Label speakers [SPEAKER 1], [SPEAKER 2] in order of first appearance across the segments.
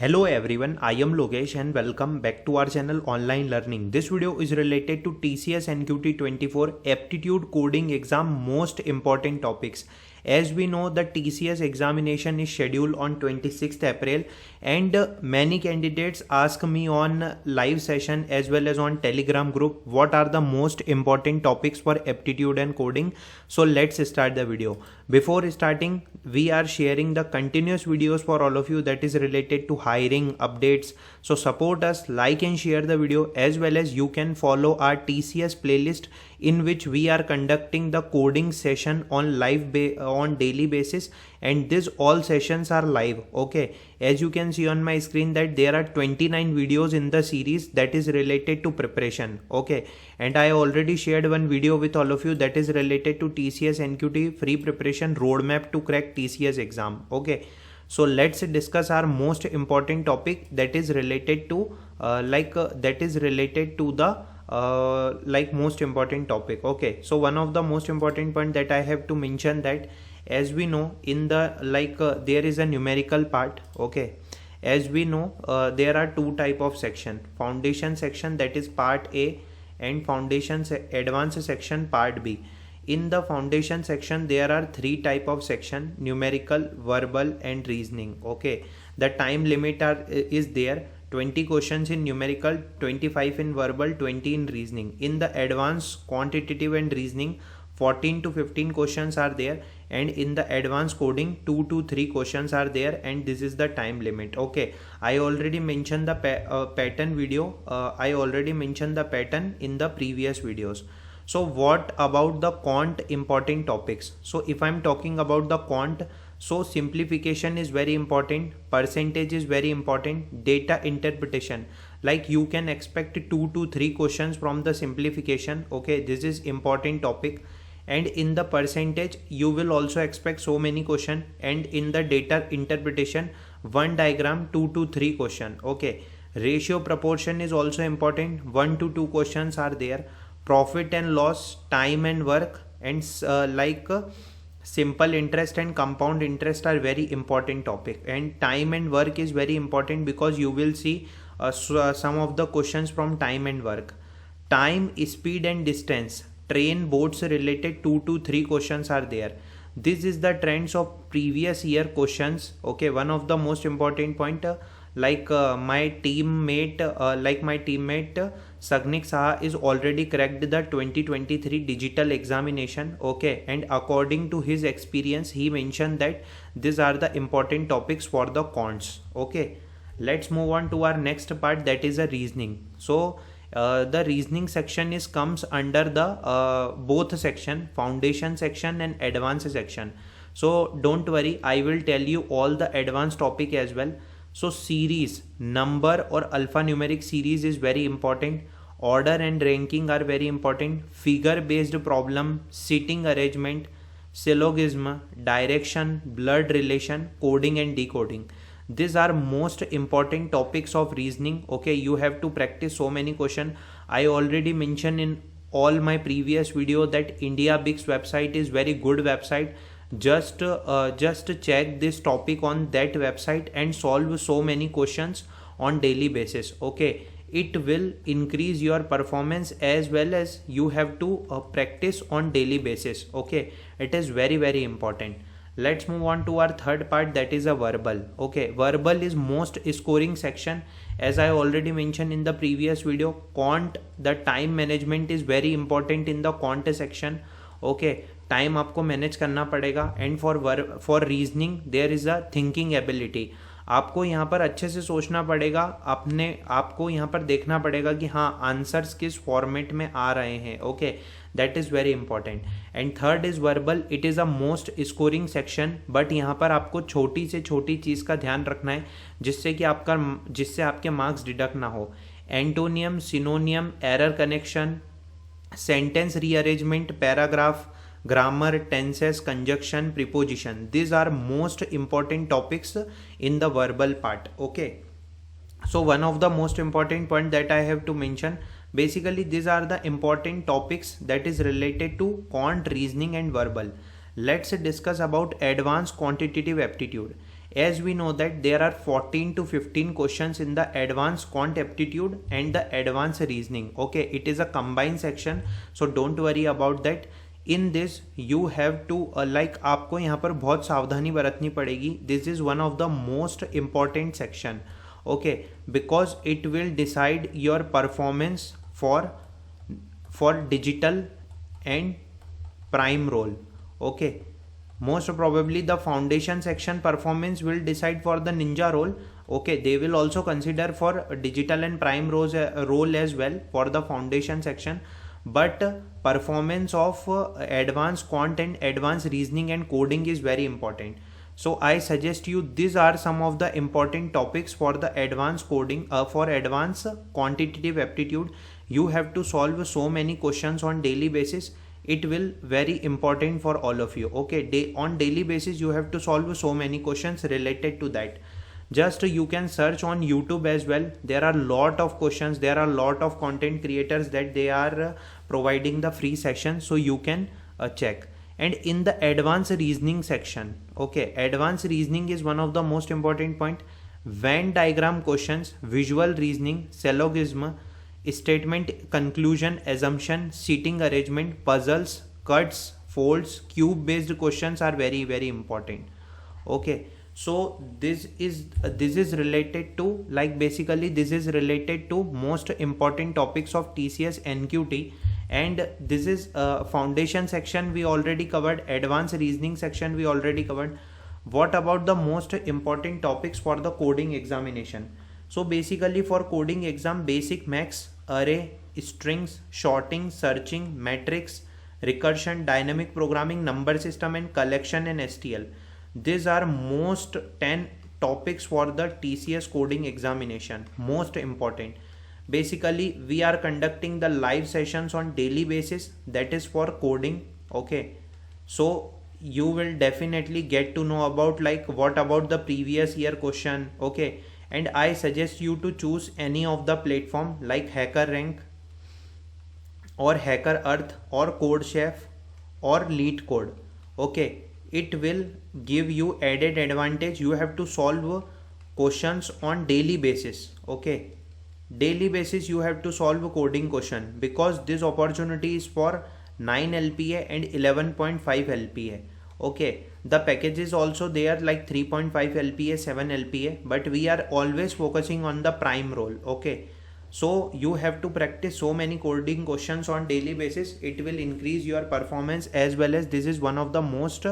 [SPEAKER 1] Hello everyone, I am Logesh and welcome back to our channel Online Learning. This video is related to TCS NQT 24 Aptitude Coding Exam most important topics. As we know, the TCS examination is scheduled on 26th April and many candidates ask me on live session as well as on Telegram group what are the most important topics for aptitude and coding. So let's start the video. Before starting, we are sharing the continuous videos for all of you that is related to hiring updates. So support us, like and share the video, as well as you can follow our TCS playlist in which we are conducting the coding session on on daily basis, and these all sessions are live. Okay, as you can see on my screen that there are 29 videos in the series that is related to preparation. Okay, and I already shared one video with all of you that is related to TCS NQT free preparation roadmap to crack TCS exam. Okay, so let's discuss our most important topic that is related to most important topic. Okay, so one of the most important point that I have to mention that as we know in the there is a numerical part. Okay, as we know there are two type of section: foundation section, that is part A, and foundation advanced section part B. In the foundation section there are three type of section: numerical, verbal and reasoning. Okay, the time limit is there: 20 questions in numerical, 25 in verbal, 20 in reasoning. In the advanced quantitative and reasoning, 14 to 15 questions are there, and in the advanced coding 2 to 3 questions are there, and this is the time limit. Okay, I already mentioned the pattern video. I already mentioned the pattern in the previous videos. So what about the quant important topics? So if I'm talking about the quant, so simplification is very important, percentage is very important, data interpretation, like you can expect 2 to 3 questions from the simplification. Okay, this is important topic. And in the percentage you will also expect so many questions, and in the data interpretation one diagram 2 to 3 question. Okay, ratio proportion is also important, 1 to 2 questions are there. Profit and loss, time and work, and simple interest and compound interest are very important topic. And time and work is very important because you will see some of the questions from time and work. Time, speed and distance, train, boats related 2 to 3 questions are there. This is the trends of previous year questions. Okay, one of the most important point my teammate Sagnik Saha is already cracked the 2023 digital examination. Okay, and according to his experience he mentioned that these are the important topics for the quants. Okay, let's move on to our next part, that is a reasoning. So the reasoning section is comes under the both section, foundation section and advanced section. So don't worry, I will tell you all the advanced topic as well. So series, number or alphanumeric series is very important. Order and ranking are very important. Figure based problem, seating arrangement, syllogism, direction, blood relation, coding and decoding. These are most important topics of reasoning. Okay, you have to practice so many questions. I already mentioned in all my previous video that IndiaBix website is very good website. Just check this topic on that website and solve so many questions on daily basis. Okay, it will increase your performance as well as you have to practice on daily basis. Okay, it is very important. Let's move on to our third part, that is a verbal. Okay, verbal is most scoring section. As I already mentioned in the previous video, quant, the time management is very important in the quant section. Okay, time आपको manage करना पड़ेगा. And for reasoning there is a thinking ability. आपको यहाँ पर अच्छे से सोचना पड़ेगा, आपको यहाँ पर देखना पड़ेगा कि हाँ आंसर्स किस फॉर्मेट में आ रहे हैं. Okay, that is very important. And third is verbal. It is a most scoring section, but यहाँ पर आपको छोटी से छोटी चीज़ का ध्यान रखना है जिससे आपके मार्क्स डिडक्ट ना हो. Antonym, सिनोनियम, error connection, sentence rearrangement, paragraph, grammar, tenses, conjunction, preposition. These are most important topics in the verbal part. Okay, so one of the most important point that I have to mention, basically these are the important topics that is related to quant, reasoning and verbal. Let's discuss about advanced quantitative aptitude. as we know that there are 14 to 15 questions in the advanced quant aptitude and the advanced reasoning. Okay, it is a combined section, so don't worry about that. In this you have to like आपको यहाँ पर बहुत सावधानी बरतनी पड़ेगी. This is one of the most important section, okay, because it will decide your performance for digital and prime role. Okay, most probably the foundation section performance will decide for the ninja role. Okay, they will also consider for digital and prime role as well for the foundation section, but performance of advanced quant and advanced reasoning and coding is very important. So I suggest you, these are some of the important topics for the advanced coding, for advanced quantitative aptitude. You have to solve so many questions on daily basis. It will very important for all of you. Okay, on daily basis you have to solve so many questions related to that. Just you can search on YouTube as well. There are lot of questions, there are lot of content creators that they are providing the free session, so you can check. And in the advanced reasoning section, okay, advanced reasoning is one of the most important point. Venn diagram questions, visual reasoning, syllogism, statement, conclusion, assumption, seating arrangement, puzzles, cuts, folds, cube based questions are very important. Okay, so this is related to, like, basically this is related to most important topics of TCS NQT. And this is foundation section we already covered, advanced reasoning section we already covered. What about the most important topics for the coding examination? So basically for coding exam, basic max, array, strings, sorting, searching, matrix, recursion, dynamic programming, number system, and collection and STL. These are most 10 topics for the TCS coding examination, most important. Basically we are conducting the live sessions on daily basis, that is for coding. Okay, so you will definitely get to know about, like, what about the previous year question. Okay, and I suggest you to choose any of the platform like HackerRank or HackerEarth or CodeChef or LeetCode. Okay, it will give you added advantage. You have to solve questions on daily basis. Okay, daily basis you have to solve a coding question, because this opportunity is for 9 LPA and 11.5 LPA. Okay, the package is also there like 3.5 LPA, 7 LPA, but we are always focusing on the prime role. Okay, so you have to practice so many coding questions on daily basis. It will increase your performance as well as this is one of the most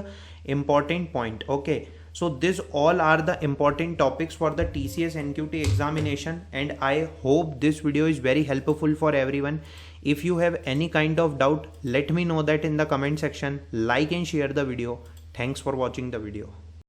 [SPEAKER 1] important point. Okay, so this all are the important topics for the TCS NQT examination, and I hope this video is very helpful for everyone. If you have any kind of doubt, let me know that in the comment section. Like and share the video. Thanks for watching the video.